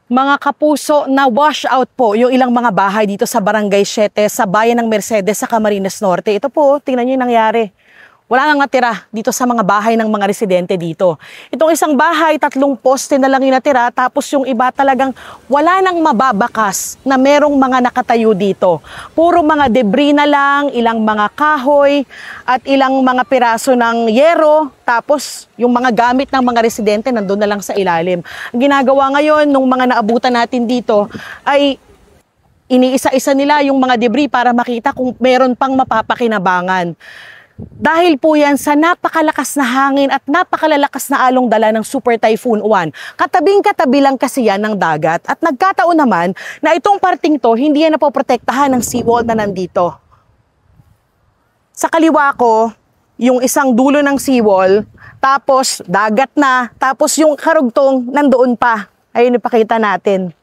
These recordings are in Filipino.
Mga kapuso, na wash out po yung ilang mga bahay dito sa Barangay 7 sa bayan ng Mercedes sa Camarines Norte. Ito po, tingnan nyo yung nangyari. Wala nang natira dito sa mga bahay ng mga residente dito. Itong isang bahay, 3 poste na lang yung natira, tapos yung iba talagang wala nang mababakas na merong mga nakatayo dito. Puro mga debris na lang, ilang mga kahoy, at ilang mga piraso ng yero, tapos yung mga gamit ng mga residente nandun na lang sa ilalim. Ang ginagawa ngayon nung mga naabutan natin dito ay iniisa-isa nila yung mga debris para makita kung meron pang mapapakinabangan. Dahil po yan sa napakalakas na hangin at napakalalakas na along dala ng Super Typhoon Uwan. Katabing-katabi lang kasi yan ng dagat at nagkataon naman na itong parting to hindi yan napoprotektahan ng seawall na nandito. Sa kaliwa ko, yung isang dulo ng seawall, tapos dagat na, tapos yung karugtong nandoon pa. Ayun ipakita natin.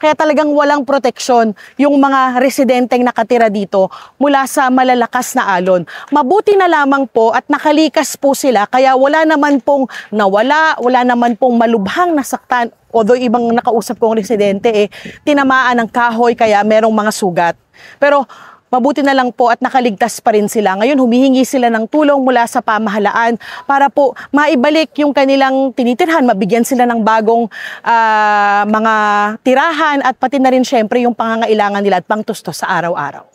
Kaya talagang walang proteksyon yung mga residenteng nakatira dito mula sa malalakas na alon. Mabuti na lamang po at nakalikas po sila kaya wala naman pong nawala, wala naman pong malubhang nasaktan. Although ibang nakausap kong residente tinamaan ng kahoy kaya merong mga sugat. Pero mabuti na lang po at nakaligtas pa rin sila. Ngayon humihingi sila ng tulong mula sa pamahalaan para po maibalik yung kanilang tinitirhan, mabigyan sila ng bagong mga tirahan at pati na rin syempre yung pangangailangan nila at pangtustos sa araw-araw.